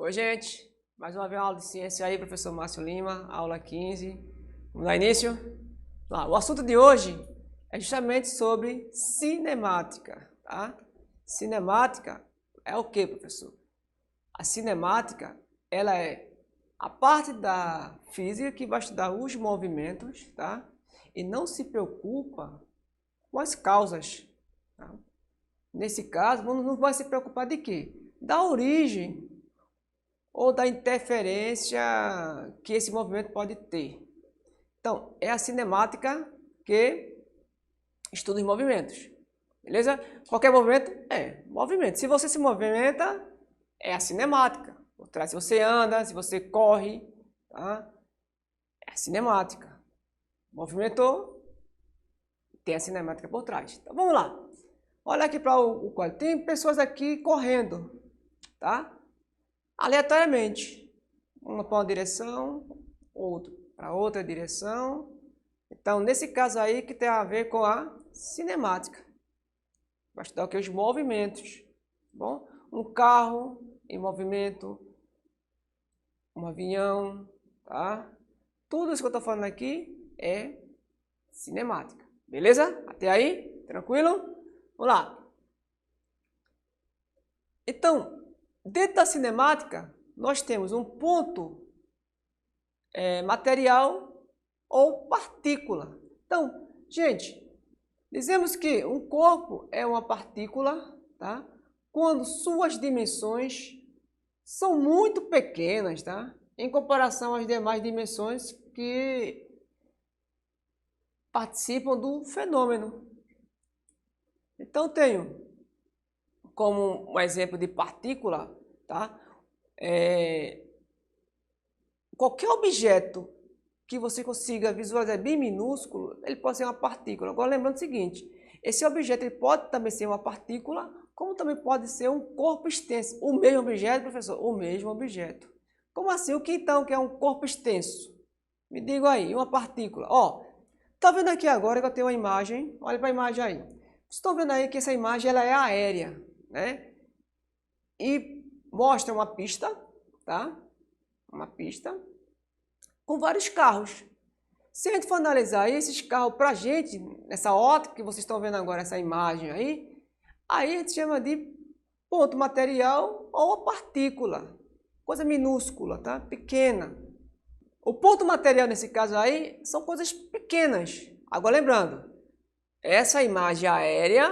Oi, gente. Mais uma vez uma aula de ciência aí, professor Márcio Lima, aula 15. Vamos dar início? O assunto de hoje é justamente sobre cinemática, tá? Cinemática é o que, professor? A cinemática, ela é a parte da física que vai estudar os movimentos, tá? E não se preocupa com as causas, tá? Nesse caso, não vai se preocupar de quê? Da origem ou da interferência que esse movimento pode ter. Então, é a cinemática que estuda os movimentos, beleza? Qualquer movimento é movimento. Se você se movimenta, é a cinemática. Por trás, se você anda, se você corre, tá? É a cinemática. Movimentou, tem a cinemática por trás. Então, vamos lá. Olha aqui para o quadro. Tem pessoas aqui correndo, tá? Aleatoriamente. Uma para uma direção, outro para outra direção. Então, nesse caso aí que tem a ver com a cinemática. Vai estudar o que? Os movimentos. Bom? Um carro em movimento, um avião, tá? Tudo isso que eu estou falando aqui é cinemática. Beleza? Até aí? Tranquilo? Vamos lá. Então, dentro da cinemática, nós temos um ponto material ou partícula. Então, gente, dizemos que um corpo é uma partícula, tá? Quando suas dimensões são muito pequenas, tá? Em comparação às demais dimensões que participam do fenômeno. Então, tenho como um exemplo de partícula, tá? Qualquer objeto que você consiga visualizar bem minúsculo, ele pode ser uma partícula. Agora, lembrando o seguinte, esse objeto ele pode também ser uma partícula, como também pode ser um corpo extenso. O mesmo objeto, professor? O mesmo objeto. Como assim? O que então que é um corpo extenso? Me diga aí, uma partícula. Ó, tá vendo aqui agora que eu tenho uma imagem? Olha para a imagem aí. Vocês estão vendo aí que essa imagem ela é aérea, né? E mostra uma pista, tá? Uma pista com vários carros. Se a gente for analisar esses carros para a gente, nessa ótica que vocês estão vendo agora, essa imagem aí a gente chama de ponto material ou partícula, coisa minúscula, tá? Pequena. O ponto material nesse caso aí são coisas pequenas. Agora lembrando, essa imagem aérea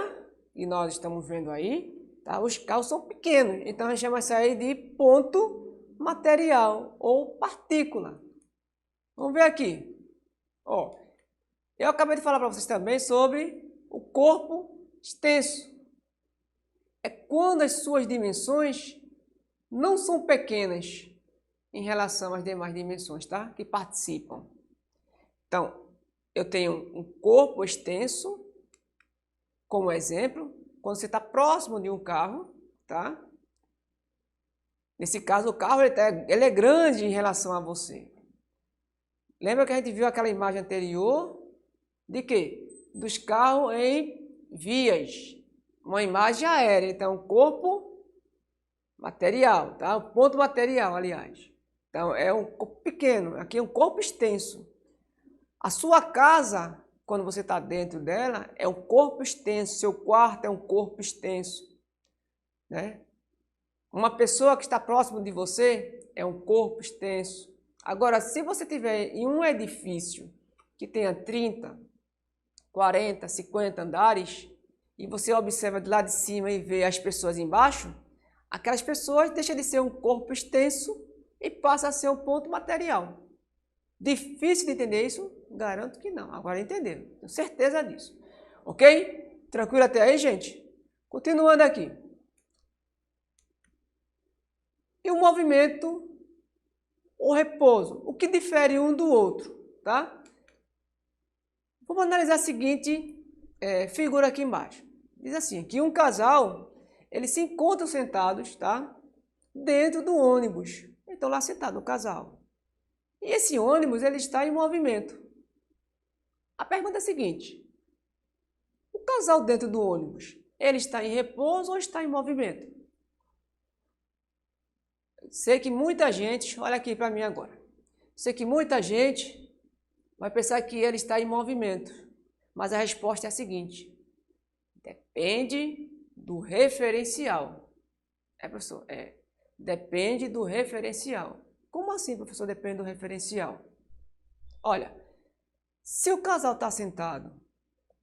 que nós estamos vendo aí, tá? Os carros são pequenos, então a gente chama isso aí de ponto material ou partícula. Vamos ver aqui. Ó, eu acabei de falar para vocês também sobre o corpo extenso. É quando as suas dimensões não são pequenas em relação às demais dimensões, tá? Que participam. Então, eu tenho um corpo extenso, como exemplo, quando você está próximo de um carro, tá? Nesse caso, o carro ele é grande em relação a você. Lembra que a gente viu aquela imagem anterior de quê? Dos carros em vias. Uma imagem aérea, então corpo material, tá? Um ponto material, aliás. Então é um corpo pequeno, aqui é um corpo extenso. A sua casa, quando você está dentro dela, é um corpo extenso. Seu quarto é um corpo extenso, né? Uma pessoa que está próximo de você é um corpo extenso. Agora, se você tiver em um edifício que tenha 30, 40, 50 andares e você observa de lá de cima e vê as pessoas embaixo, aquelas pessoas deixam de ser um corpo extenso e passa a ser um ponto material. Difícil de entender isso? Garanto que não. Agora entenderam. Tenho certeza disso. Ok? Tranquilo até aí, gente? Continuando aqui. E o movimento, o repouso, o que difere um do outro, tá? Vamos analisar a seguinte figura aqui embaixo. Diz assim, que um casal, eles se encontram sentados, tá? Dentro do ônibus. Então lá sentado o casal. E esse ônibus, ele está em movimento. A pergunta é a seguinte, o casal dentro do ônibus, ele está em repouso ou está em movimento? sei que muita gente, olha aqui para mim agora, sei que muita gente vai pensar que ele está em movimento, mas a resposta é a seguinte: depende do referencial. Professor? Depende do referencial. Como assim, professor, depende do referencial? Olha, se o casal está sentado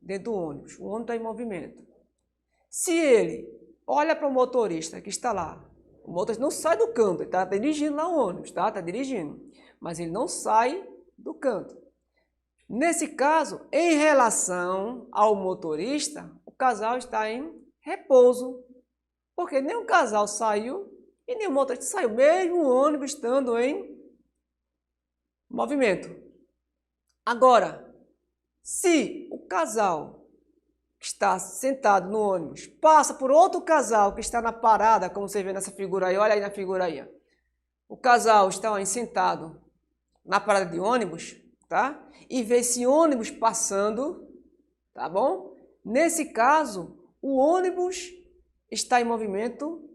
dentro do ônibus, o ônibus está em movimento. Se ele olha para o motorista que está lá, o motorista não sai do canto, ele está dirigindo lá o ônibus, tá? Está dirigindo, mas ele não sai do canto. Nesse caso, em relação ao motorista, o casal está em repouso, porque nem o casal saiu e nem o motorista saiu, mesmo o ônibus estando em movimento. Agora, se o casal que está sentado no ônibus passa por outro casal que está na parada, como você vê nessa figura aí, olha aí na figura aí. O casal está aí sentado na parada de ônibus, tá? E vê esse ônibus passando, tá bom? Nesse caso, o ônibus está em movimento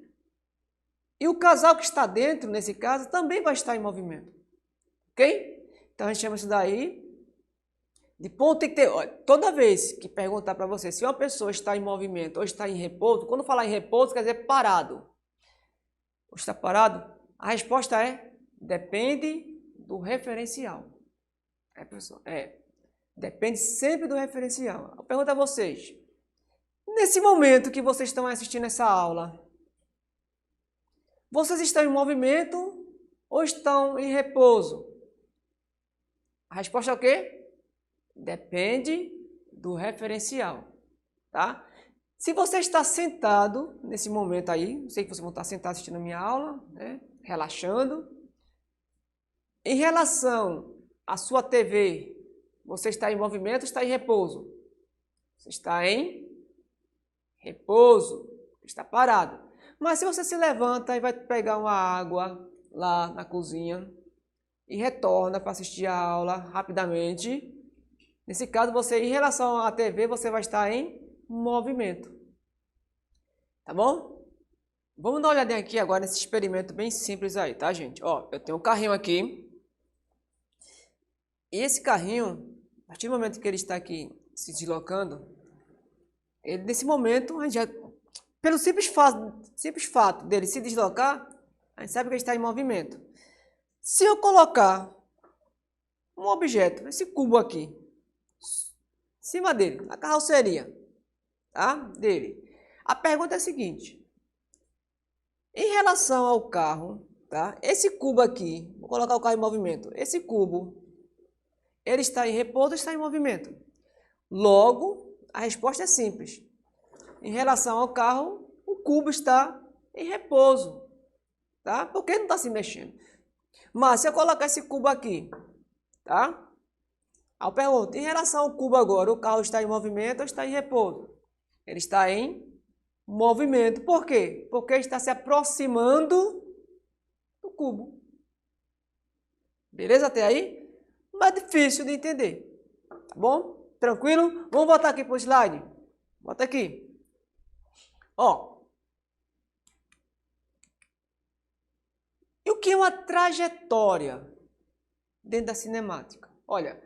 e o casal que está dentro, nesse caso, também vai estar em movimento, ok? Então a gente chama isso daí de ponto. Tem que ter, olha, toda vez que perguntar para você se uma pessoa está em movimento ou está em repouso, quando falar em repouso quer dizer parado. Ou está parado? A resposta é depende do referencial. Professor? Depende sempre do referencial. Eu pergunto a vocês, nesse momento que vocês estão assistindo essa aula, vocês estão em movimento ou estão em repouso? A resposta é o quê? Depende do referencial, tá? Se você está sentado nesse momento aí, não sei que vocês vão estar sentados assistindo a minha aula, né? Relaxando. Em relação à sua TV, você está em movimento ou está em repouso? Você está em repouso, está parado. Mas se você se levanta e vai pegar uma água lá na cozinha e retorna para assistir a aula rapidamente, nesse caso, você, em relação à TV, você vai estar em movimento. Tá bom? Vamos dar uma olhadinha aqui agora nesse experimento bem simples aí, tá, gente? Ó, eu tenho um carrinho aqui. E esse carrinho, a partir do momento que ele está aqui se deslocando, ele, nesse momento, a gente já, pelo simples fato dele se deslocar, a gente sabe que ele está em movimento. Se eu colocar um objeto, esse cubo aqui, em cima dele, na carroceria, tá? Dele. A pergunta é a seguinte: em relação ao carro, tá? Esse cubo aqui, vou colocar o carro em movimento. Esse cubo, ele está em repouso ou está em movimento? Logo, a resposta é simples. Em relação ao carro, o cubo está em repouso, tá? Porque ele não está se mexendo. Mas se eu colocar esse cubo aqui, tá? Aí eu pergunto, em relação ao cubo agora, o carro está em movimento ou está em repouso? Ele está em movimento. Por quê? Porque está se aproximando do cubo. Beleza até aí? Mas é difícil de entender. Tá bom? Tranquilo? Vamos voltar aqui para o slide. Bota aqui. Ó. E o que é uma trajetória dentro da cinemática? Olha,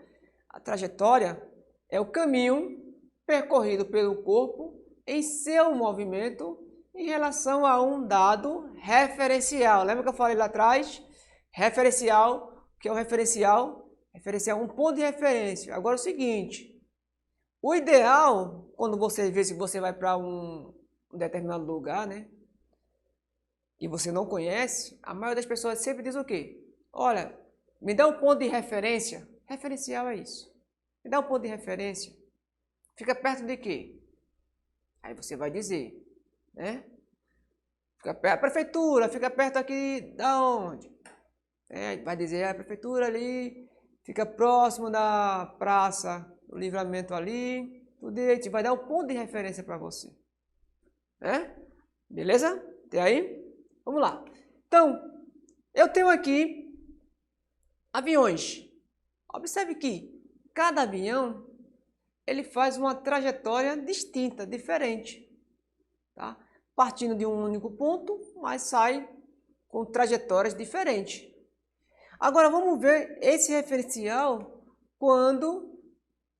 a trajetória é o caminho percorrido pelo corpo em seu movimento em relação a um dado referencial. Lembra que eu falei lá atrás? Referencial, o que é o referencial? Referencial é um ponto de referência. Agora é o seguinte, o ideal, quando você vê se você vai para um determinado lugar, né? E você não conhece, a maioria das pessoas sempre diz o quê? Olha, me dá um ponto de referência. Referencial é isso. Me dá um ponto de referência. Fica perto de quê? Aí você vai dizer, né? Fica perto, a prefeitura, fica perto aqui da onde? Vai dizer, a prefeitura ali, fica próximo da praça do Livramento ali, tudo direito, vai dar um ponto de referência para você. Né? Beleza? Até aí? Vamos lá. Então, eu tenho aqui aviões. Observe que cada avião, ele faz uma trajetória distinta, diferente. Tá? Partindo de um único ponto, mas sai com trajetórias diferentes. Agora vamos ver esse referencial quando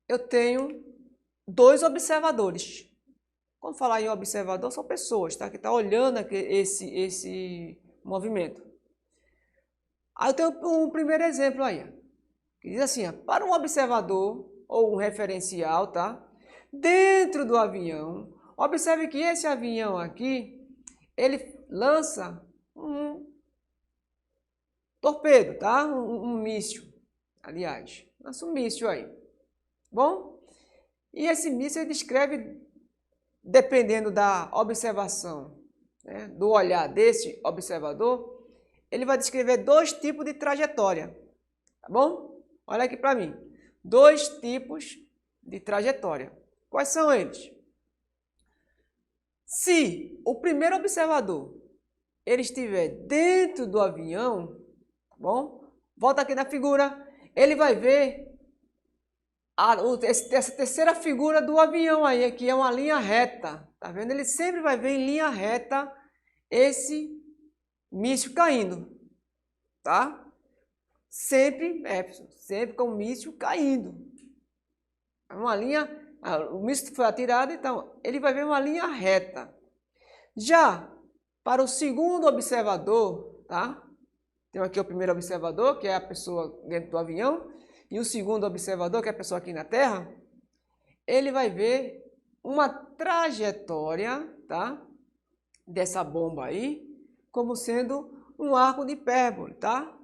eu tenho dois observadores. Quando falar em observador, são pessoas, tá? Que estão olhando esse movimento. Aí eu tenho um primeiro exemplo aí, que diz assim, ó, para um observador ou um referencial, tá? Dentro do avião, observe que esse avião aqui, ele lança um torpedo, tá? Um míssil, aliás, lança um míssil aí. Bom? E esse míssil descreve, dependendo da observação, né, do olhar desse observador, ele vai descrever dois tipos de trajetória, tá bom? Olha aqui para mim, dois tipos de trajetória. Quais são eles? Se o primeiro observador ele estiver dentro do avião, tá bom? Volta aqui na figura, ele vai ver essa terceira figura do avião aí, que é uma linha reta, tá vendo? Ele sempre vai ver em linha reta esse míssil caindo, tá? Sempre com o míssil caindo. Uma linha, o míssil foi atirado, então ele vai ver uma linha reta. Já para o segundo observador, tá? Tem aqui o primeiro observador, que é a pessoa dentro do avião, e o segundo observador, que é a pessoa aqui na Terra, ele vai ver uma trajetória, tá? Dessa bomba aí, como sendo um arco de hipérbole, tá?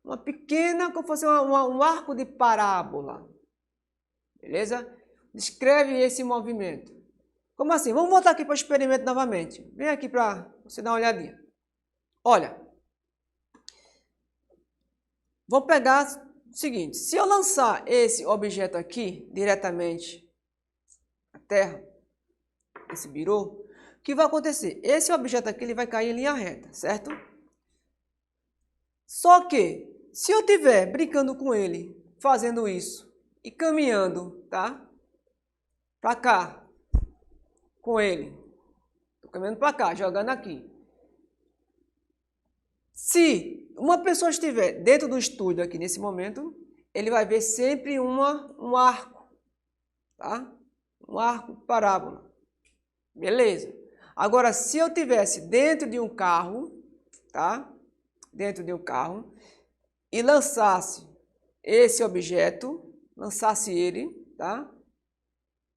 Uma pequena, como fosse um arco de parábola. Beleza? Descreve esse movimento. Como assim? Vamos voltar aqui para o experimento novamente. Vem aqui para você dar uma olhadinha. Olha. Vou pegar o seguinte. Se eu lançar esse objeto aqui diretamente na Terra, esse birô, o que vai acontecer? Esse objeto aqui ele vai cair em linha reta, certo? Só que, se eu estiver brincando com ele, fazendo isso e caminhando, tá? Para cá, com ele. Estou caminhando para cá, jogando aqui. Se uma pessoa estiver dentro do estúdio aqui nesse momento, ele vai ver sempre um arco, tá? Um arco parábola. Beleza. Agora, se eu tivesse dentro de um carro, tá? Dentro de um carro e lançasse esse objeto, lançasse ele, tá?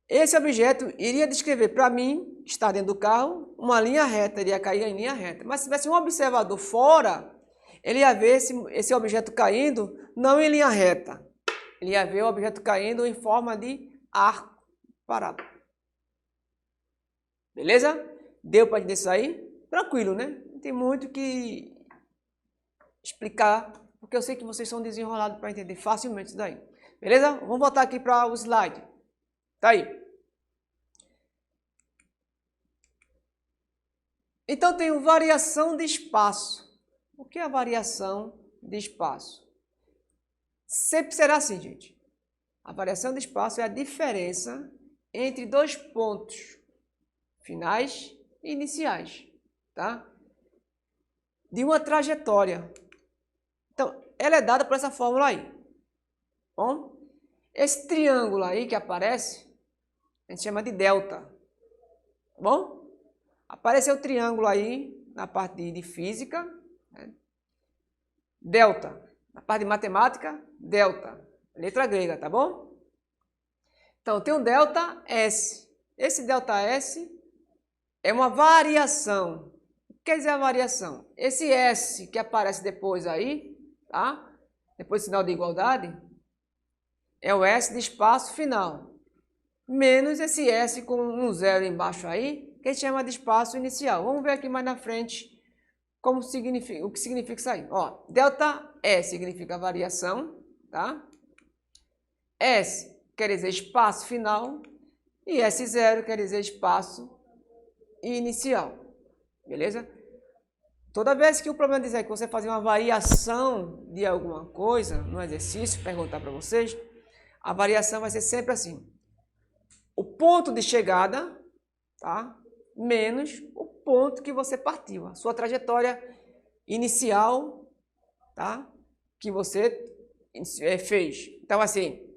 Esse objeto iria descrever para mim, estar dentro do carro, uma linha reta, iria cair em linha reta. Mas se tivesse um observador fora, ele ia ver esse objeto caindo não em linha reta. Ele ia ver o objeto caindo em forma de arco parábola. Beleza? Deu para entender isso aí? Tranquilo, né? Não tem muito que explicar, porque eu sei que vocês são desenrolados para entender facilmente isso daí. Beleza? Vamos voltar aqui para o slide. Tá aí. Então, tenho variação de espaço. O que é a variação de espaço? Sempre será assim, gente. A variação de espaço é a diferença entre dois pontos finais e iniciais, tá? De uma trajetória. Então, ela é dada por essa fórmula aí. Bom, esse triângulo aí que aparece, a gente chama de delta. Bom, apareceu o triângulo aí na parte de física, né? Delta. Na parte de matemática, delta. Letra grega, tá bom? Então, tem um delta S. Esse delta S é uma variação. O que quer dizer a variação? Esse S que aparece depois aí, tá? Depois do sinal de igualdade, é o S de espaço final. Menos esse S com um zero embaixo aí, que a gente chama de espaço inicial. Vamos ver aqui mais na frente como significa, o que significa isso aí. Ó, delta S significa variação, tá? S quer dizer espaço final e S0 quer dizer espaço inicial. Beleza? Toda vez que o problema dizer que você fazer uma variação de alguma coisa no exercício, perguntar para vocês, a variação vai ser sempre assim. O ponto de chegada, tá? Menos o ponto que você partiu. A sua trajetória inicial, tá? Que você fez. Então, assim,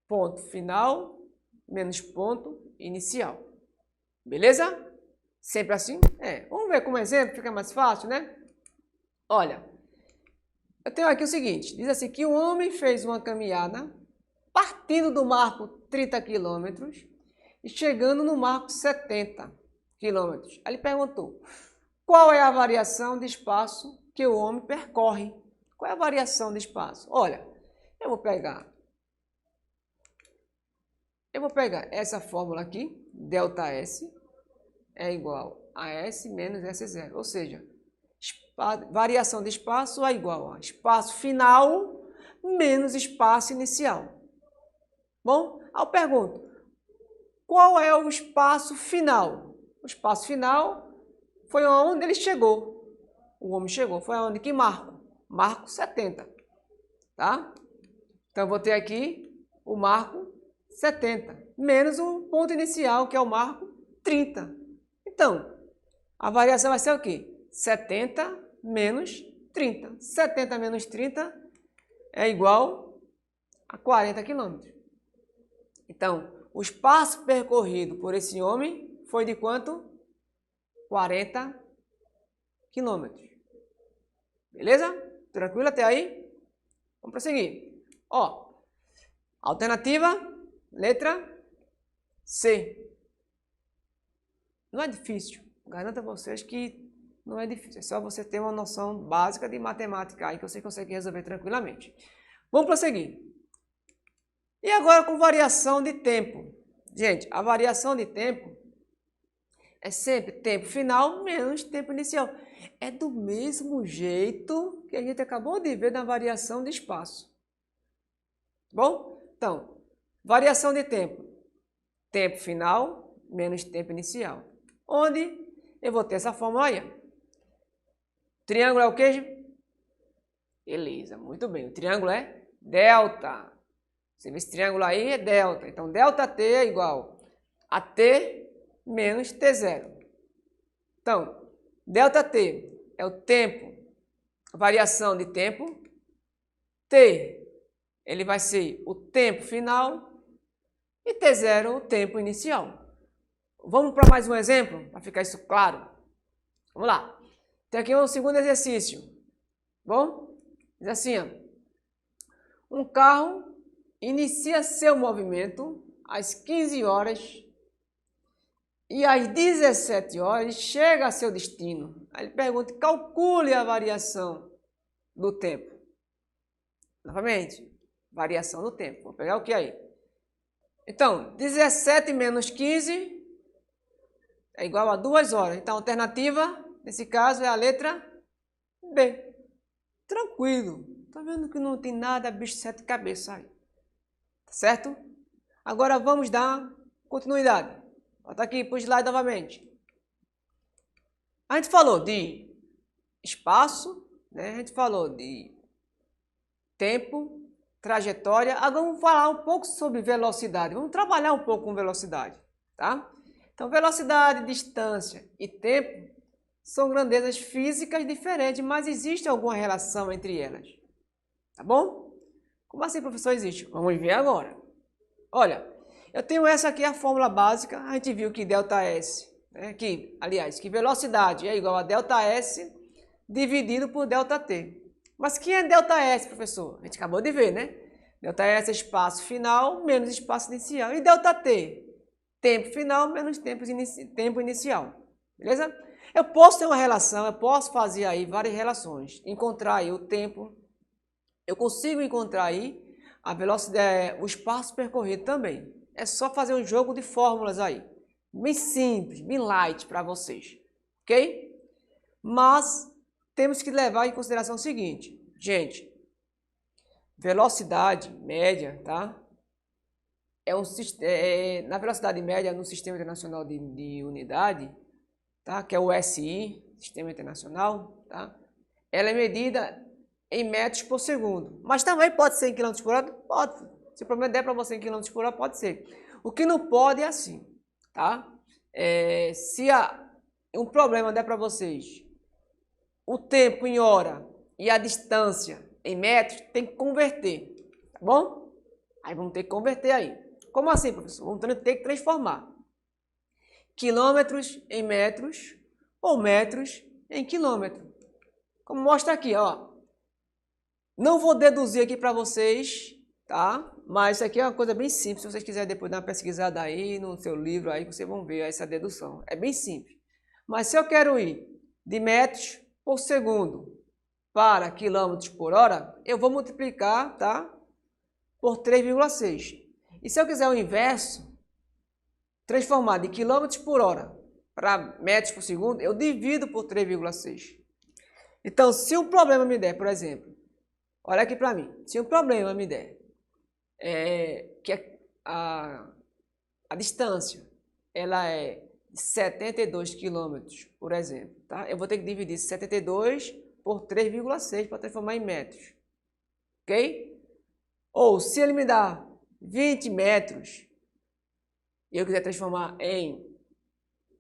ponto final menos ponto inicial. Beleza? Sempre assim? Vamos ver como exemplo, fica mais fácil, né? Olha, eu tenho aqui o seguinte, diz assim que o homem fez uma caminhada partindo do marco 30 km e chegando no marco 70 km. Aí ele perguntou, qual é a variação de espaço que o homem percorre? Qual é a variação de espaço? Olha, eu vou pegar essa fórmula aqui, ΔS é igual a S menos S0, ou seja, variação de espaço é igual a espaço final menos espaço inicial. Bom, aí eu pergunto, qual é o espaço final? O espaço final foi onde ele chegou. O homem chegou, foi onde? Que marco? Marco 70, tá? Então, eu vou ter aqui o marco 70, menos o ponto inicial, que é o marco 30. Então, a variação vai ser o quê? 70 menos 30. 70 menos 30 é igual a 40 km. Então, o espaço percorrido por esse homem foi de quanto? 40 km. Beleza? Tranquilo até aí? Vamos prosseguir. Ó, alternativa, letra C. Não é difícil. Garanto a vocês que não é difícil. É só você ter uma noção básica de matemática aí que você consegue resolver tranquilamente. Vamos prosseguir. E agora com variação de tempo. Gente, a variação de tempo é sempre tempo final menos tempo inicial. É do mesmo jeito que a gente acabou de ver na variação de espaço. Bom? Então, variação de tempo. Tempo final menos tempo inicial. Onde eu vou ter essa fórmula aí. Triângulo é o quê? Beleza, muito bem. O triângulo é delta. Você vê esse triângulo aí é delta. Então, ΔT é igual a T menos T0. Então, ΔT é o tempo, a variação de tempo. T, ele vai ser o tempo final. E T0, o tempo inicial. Vamos para mais um exemplo, para ficar isso claro. Vamos lá. Tem aqui um segundo exercício. Bom? Diz assim, ó. Um carro inicia seu movimento às 15 horas e às 17 horas chega a seu destino. Aí ele pergunta, calcule a variação do tempo. Novamente, variação do tempo. Vou pegar o que aí? Então, 17 menos 15 é igual a 2 horas. Então, a alternativa, nesse caso, é a letra B. Tranquilo. Tá vendo que não tem nada bicho de 7 cabeças aí. Tá certo? Agora vamos dar continuidade. Volta aqui para o slide novamente. A gente falou de espaço, né? A gente falou de tempo, trajetória. Agora vamos falar um pouco sobre velocidade. Vamos trabalhar um pouco com velocidade, tá? Então, velocidade, distância e tempo são grandezas físicas diferentes, mas existe alguma relação entre elas. Tá bom? Como assim, professor, existe? Vamos ver agora. Olha, eu tenho essa aqui, a fórmula básica. A gente viu que ΔS, né, que velocidade é igual a ΔS dividido por ΔT. Mas quem é ΔS, professor? A gente acabou de ver, né? ΔS é espaço final menos espaço inicial. E ΔT? Tempo final menos tempo inicial. Beleza? Eu posso ter uma relação, eu posso fazer aí várias relações. Encontrar aí o tempo. Eu consigo encontrar aí a velocidade, o espaço percorrido também. É só fazer um jogo de fórmulas aí. Bem simples, bem light para vocês. Ok? Mas temos que levar em consideração o seguinte. Gente, velocidade média, tá? Na velocidade média no Sistema Internacional de Unidade, tá? Que é o SI, Sistema Internacional, tá? Ela é medida em metros por segundo. Mas também pode ser em quilômetros por hora? Pode. Se o problema der para você em quilômetros por hora, pode ser. O que não pode é assim, tá? Se um problema der para vocês o tempo em hora e a distância em metros, tem que converter, tá bom? Aí vamos ter que converter aí. Como assim, professor? Vamos ter que transformar quilômetros em metros ou metros em quilômetro. Como mostra aqui, ó. Não vou deduzir aqui para vocês, tá? Mas isso aqui é uma coisa bem simples. Se vocês quiserem depois dar uma pesquisada aí no seu livro, aí vocês vão ver essa dedução. É bem simples. Mas se eu quero ir de metros por segundo para quilômetros por hora, eu vou multiplicar, tá? Por 3,6. E se eu quiser o inverso, transformar de quilômetros por hora para metros por segundo, eu divido por 3,6. Então, se um problema me der, por exemplo, olha aqui para mim, se um problema me der, que a distância ela é de 72 quilômetros, por exemplo, tá? Eu vou ter que dividir 72 por 3,6 para transformar em metros, ok? Ou se ele me dá 20 metros e eu quiser transformar em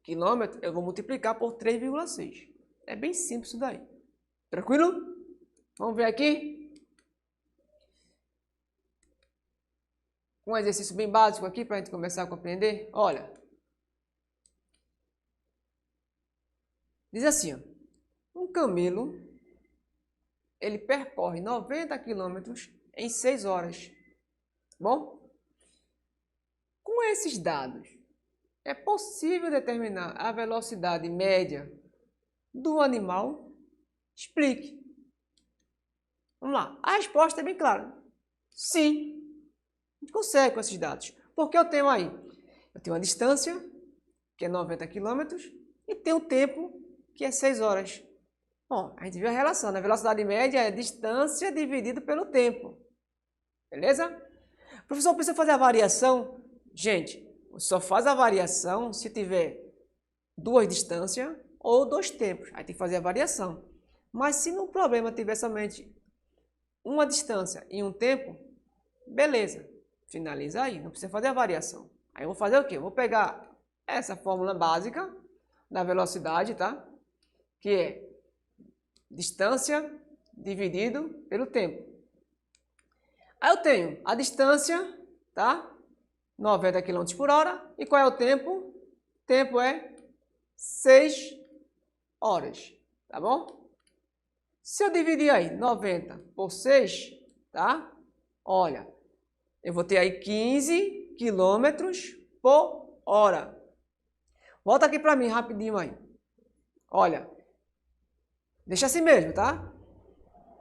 quilômetro, eu vou multiplicar por 3,6. É bem simples isso daí. Tranquilo? Vamos ver aqui. Um exercício bem básico aqui para a gente começar a compreender. Olha. Diz assim, ó, um camelo, ele percorre 90 quilômetros em 6 horas. Bom? Com esses dados, é possível determinar a velocidade média do animal? Explique. Vamos lá. A resposta é bem clara. Sim. A gente consegue com esses dados. Porque eu tenho aí, eu tenho a distância, que é 90 quilômetros, e tenho o tempo, que é 6 horas. Bom, a gente viu a relação, né? A velocidade média é distância dividido pelo tempo. Beleza? O professor precisa fazer a variação. Gente, só faz a variação se tiver duas distâncias ou dois tempos. Aí tem que fazer a variação. Mas se no problema tiver somente uma distância e um tempo, beleza. Finaliza aí, não precisa fazer a variação. Aí eu vou fazer o quê? Eu vou pegar essa fórmula básica da velocidade, tá? Que é distância dividido pelo tempo. Aí eu tenho a distância, tá? 90 km por hora. E qual é o tempo? O tempo é 6 horas, tá bom? Se eu dividir aí 90 por 6, tá? Olha, eu vou ter aí 15 km por hora. Volta aqui para mim rapidinho aí. Olha, deixa assim mesmo, tá?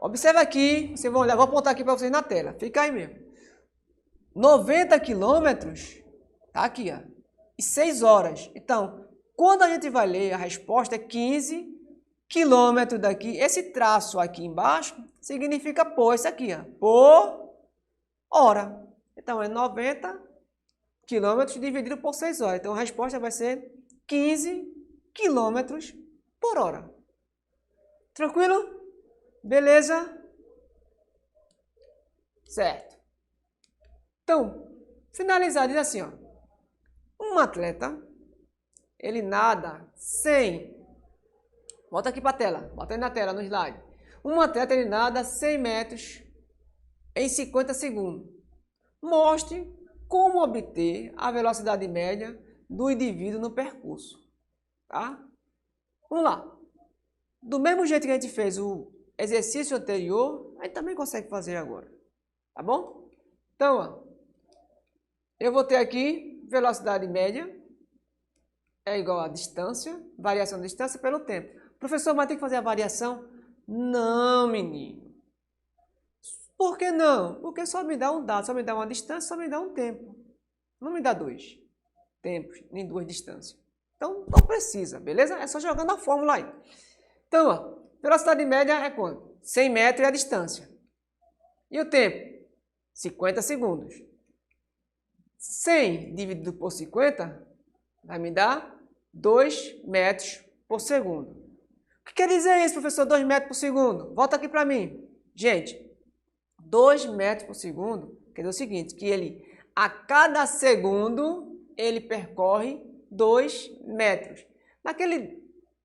Observa aqui, vocês vão olhar, vou apontar aqui para vocês na tela. Fica aí mesmo. 90 quilômetros, tá aqui, ó, e 6 horas. Então, quando a gente vai ler, a resposta é 15 quilômetros daqui. Esse traço aqui embaixo significa por, isso aqui, ó, por hora. Então, é 90 quilômetros dividido por 6 horas. Então, a resposta vai ser 15 quilômetros por hora. Tranquilo? Beleza? Certo. Então, finalizar, diz assim, ó. Um atleta, ele nada sem... Volta aqui para a tela, bota aí na tela, no slide. Um atleta, ele nada 100 metros em 50 segundos. Mostre como obter a velocidade média do indivíduo no percurso. Tá? Vamos lá. Do mesmo jeito que a gente fez o exercício anterior, a gente também consegue fazer agora. Tá bom? Então, ó, eu vou ter aqui velocidade média é igual a distância, variação da distância pelo tempo. Professor, mas tem que fazer a variação? Não, menino. Por que não? Porque só me dá um dado, só me dá uma distância, só me dá um tempo. Não me dá dois tempos, nem duas distâncias. Então, não precisa, beleza? É só jogando a fórmula aí. Então, ó, velocidade média é quanto? 100 metros é a distância. E o tempo? 50 segundos. 100 dividido por 50 vai me dar 2 metros por segundo. O que quer dizer isso, professor? 2 metros por segundo? Volta aqui para mim. Gente, 2 metros por segundo quer dizer o seguinte, que ele, a cada segundo, ele percorre 2 metros.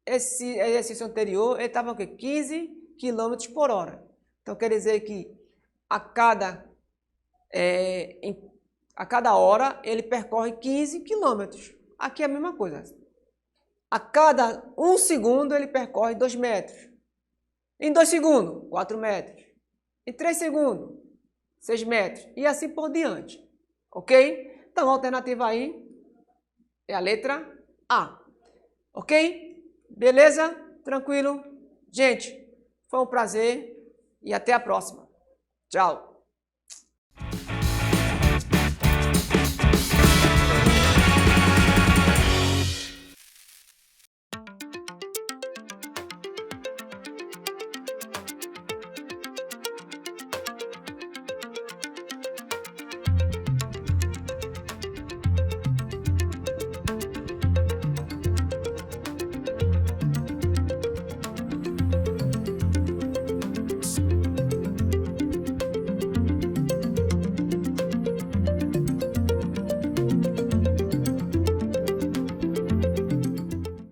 esse exercício anterior, ele estava o quê? 15 km por hora. Então, quer dizer que a cada hora ele percorre 15 km. Aqui é a mesma coisa. A cada 1 segundo ele percorre 2 metros. Em 2 segundos, 4 metros. Em 3 segundos, 6 metros. E assim por diante. Ok? Então, a alternativa aí é a letra A. Ok? Beleza? Tranquilo? Gente, foi um prazer e até a próxima. Tchau!